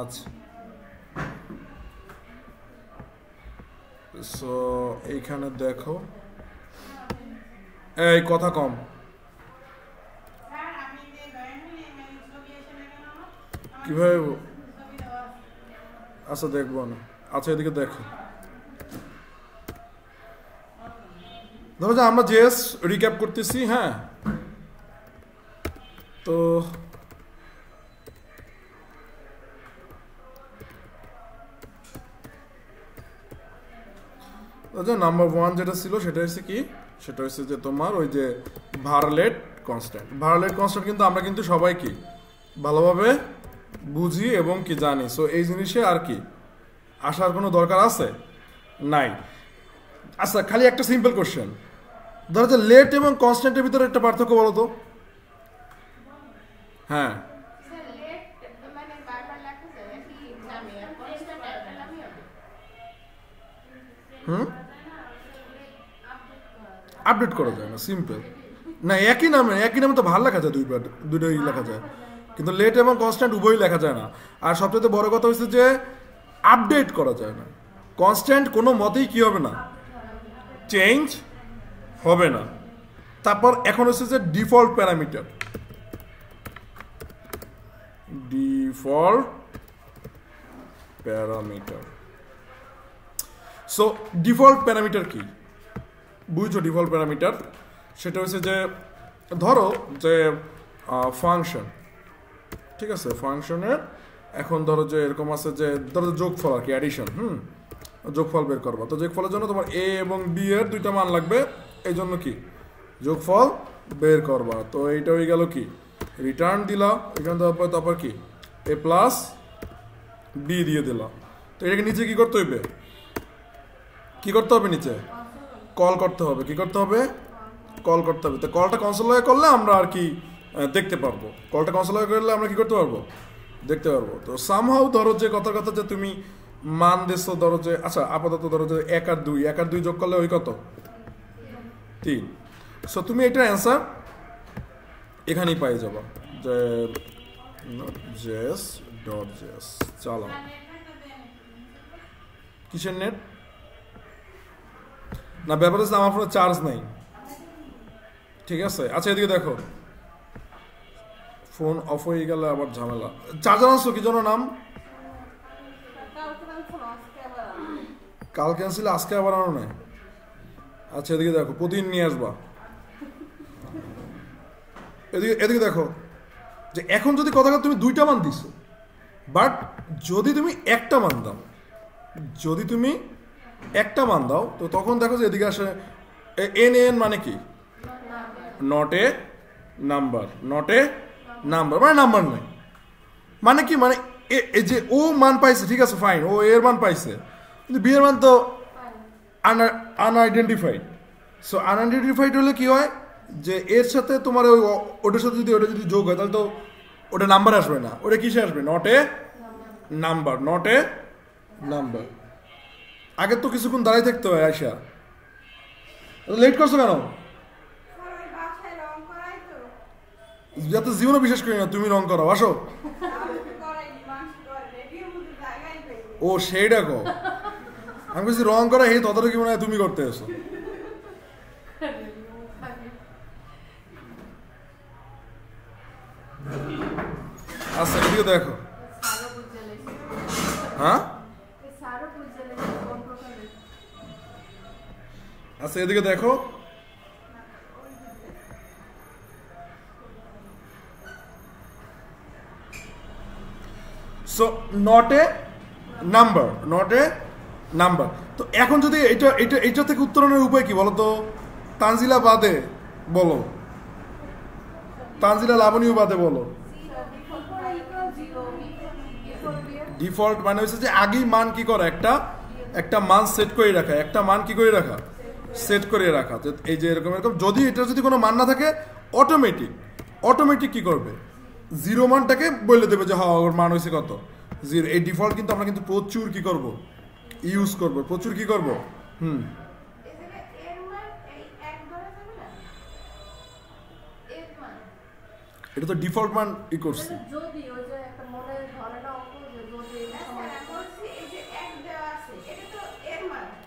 আচ্ছা, সো এইখানে দেখো, এই কথা কম, কিভাবে? আচ্ছা দেখবো না। আচ্ছা এদিকে দেখো, ধরো যে আমরা জেএস রিক্যাপ করতেছি, হ্যাঁ। তো নাম্বার 1 যেটা ছিল সেটা হচ্ছে কি, সেটা হচ্ছে যে তোমার ওই যে ভারলেট কনস্ট্যান্ট। ভারলেট কনস্ট্যান্ট কিন্তু আমরা কিন্তু সবাই কি ভালোভাবে বুঝি এবং কি জানি। সো এই জিনিসে আর কি আসার কোনো দরকার আছে নাই। আচ্ছা, খালি একটা সিম্পল কোশ্চেন, ধরো যে লেট এবং কনস্ট্যান্টের ভিতরে একটা পার্থক্য বলো তো। হ্যাঁ, হুম, আপডেট করা যায় না, সিম্পল না। একই নামে তো ভালো লেখা যায়, দুটোই লেখা যায়, কিন্তু লেট এবং কনস্ট্যান্ট উভয়ই লেখা যায় না। আর সবচেয়ে বড় কথা হচ্ছে যে আপডেট করা যায় না। কনস্ট্যান্ট কোনো মতেই কি হবে না, চেঞ্জ হবে না। তারপর এখন হচ্ছে যে default parameter. Default parameter, so default parameter কি বুঝছো? ডিফল্ট প্যারামিটার সেটা হচ্ছে যে ধরো যে ফাংশন, ঠিক আছে, ফাংশনের এখন ধরো যে এরকম আছে যে ধরো যোগফল আর কি, অ্যাডিশন, যোগফল বের করবা। তো যোগফলের জন্য তোমার এ এবং বি এর দুইটা মান লাগবে, এই জন্য কি যোগফল বের করবা। তো এইটা হয়ে গেল কি রিটার্ন দিলা, এখানে দেওয়ার পর তারপর কি এ প্লাস বি দিয়ে দিলা। তো এটাকে নিচে কি করতে হইবে, কি করতে হবে, নিচে কল করতে হবে। কি করতে হবে, কল করতে হবে। তো কলটা কনসোল হয়ে করলে আমরা আর কি দেখতে পারবো, কলটা কনসোল হয়ে করলে আমরা কি করতে পারবো, দেখতে পারবো। তো সামহাউ ধরো যে কথার কথা যে তুমি মান দিছো, ধরো যে আচ্ছা আপাতত ধরো যে 1 আর 2 যোগ করলে ওই কত 3। সো তুমি এটার অ্যান্সার এখানেই পাই যাবা, যে জেএস ডট জেএস চালাও। কিসের নেট না, ব্যাপার হচ্ছে আমার ফোনে চার্জ নাই, ঠিক আছে। আচ্ছা এদিকে দেখো, ফোন অফ হয়ে গেলে আবার ঝামেলা। চার্জার আনছো কি জন্য নাম, কালকে আনছিলে আজকে আবার আনো নাই। আচ্ছা এদিকে দেখো, প্রতিদিন নিয়ে আসবা। এদিকে এদিকে দেখো, যে এখন যদি কথা তুমি 2টা মান দিছো, বাট যদি তুমি একটা মান দাও, যদি তুমি একটা মান দাও, তো তখন দেখো যে এদিকে আসে এন এন মানে কি not a number, not a number মানে নাম্বার নাই। মানে কি, মানে এই যে ও মান পাইছে, ঠিক আছে ফাইন, ও এর মান পাইছে, কিন্তু বি এর মান তো আনআইডেন্টিফাইড। সো আনআইডেন্টিফাইড হলে কি হয়, যে এর সাথে তোমার ওটার সাথে যদি ওটা যদি যোগ হয়, তাহলে তো ওটা নাম্বার আসবে না, ওটা কিসে আসবে, not a number, not a number. আগে তো কিছুক্ষণ দাঁড়াই থাকতে হয়, আয়সা লেট করছো কেন? যাতে জীবনে বিশ্বাস করি না তুমি রং করো, আসো। ও সেইটা গো, আমি বলছি রং করা হে ততটুকু মনে হয় তুমি করতে এসো। আচ্ছা এদিকে দেখো, হ্যাঁ আচ্ছা এদিকে দেখো, so not a number, not a number. তো এখন যদি এটা এটা এটা থেকে উত্তরণের উপায় কি বলো তো? তানজিলা বাদে বলো, তানজিলা লাবণীয় বাদে বলো। ডিফল্ট মানে হচ্ছে যে আগেই মান কি করে, একটা মান সেট করে রাখা, একটা মান কি করে রাখা, সেট করে রাখা। এই যে এরকম এরকম যদি এটা যদি কোনো মান না থাকে, অটোমেটিক কি করবে, জিরো মানটাকে বলে দেবে যে হ্যাঁ ওর মান হয়েছে কত, জিরো। এই ডিফল্ট কিন্তু আমরা কিন্তু প্রচুর কি করব, ইউজ করব, প্রচুর কি করব। এটা তো ডিফল্ট মান ই করছি।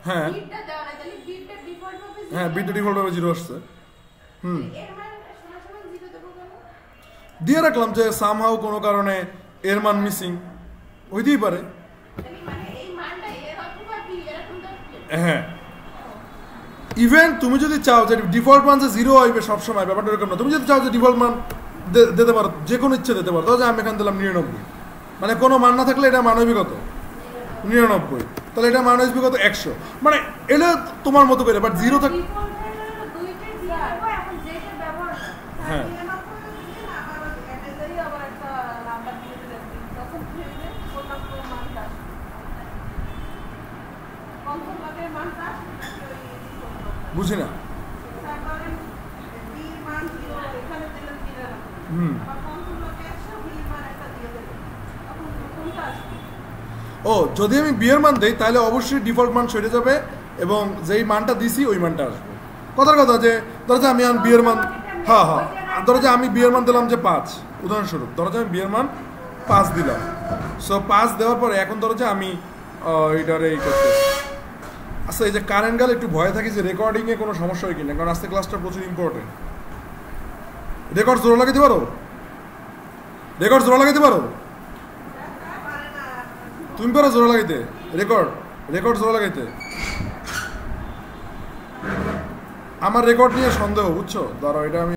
হ্যাঁ বিটটা দেওয়া নাই তাহলে বিটটা ডিফল্ট ভাবে হ্যাঁ বিটটা ডিফল্ট ভাবে 0 আসছে এর মান সমান 0 দেব কেন দিয়ে রাখলাম যে সামহাউ কোনো কারণে এর মান মিসিং হইতেই পারে মানে এই মানটা এর অথবা বি এরকম হ্যাঁ ইভেন তুমি যদি চাও যে ডিফল্ট মান যে 0 হইবে সব সময় ব্যাপারটা এরকম না তুমি যদি চাও যে ডিফল্ট মান দিতে পারো যে কোনো ইচ্ছে দিতে পারো তাহলে আমি এখানে দিলাম 99 মানে কোনো মান না থাকলে এটা মান হইবে কত 99 তাহলে এটা মান হইবে কত 100 মানে এটা তোমার মতো করে বাট 0 থাক হ্যাঁ বুঝি না ও যদি আমি বিয়ের মান দেই তাহলে অবশ্যই ডিফল্ট মান সরে যাবে এবং যেই মানটা দিছি ওই মানটা আসবে কথার কথা যে ধরো যে আমি বিয়ের মান হ্যাঁ হ্যাঁ ধরো যে আমি বিয়ের মান দিলাম যে 5 উদাহরণস্বরূপ ধরো যে আমি বিয়ের মান 5 দিলাম সো 5 দেওয়ার পরে এখন ধরো যে আমি এইটারে এই করতে আচ্ছা এই যে কারেন্ট গেলে একটু ভয় থাকি যে রেকর্ডিংয়ে কোনো সমস্যা হয় কিনা কারণ আজকে ক্লাসটা প্রচুর ইম্পর্টেন্ট রেকর্ড জোড়া লাগাইতে পারো রেকর্ড জোড়া লাগাইতে পারো তুমি পারো জোড়া লাগাইতে রেকর্ড জোড়া লাগাইতে আমার রেকর্ড নিয়ে সন্দেহ বুঝছো ধরো এটা আমি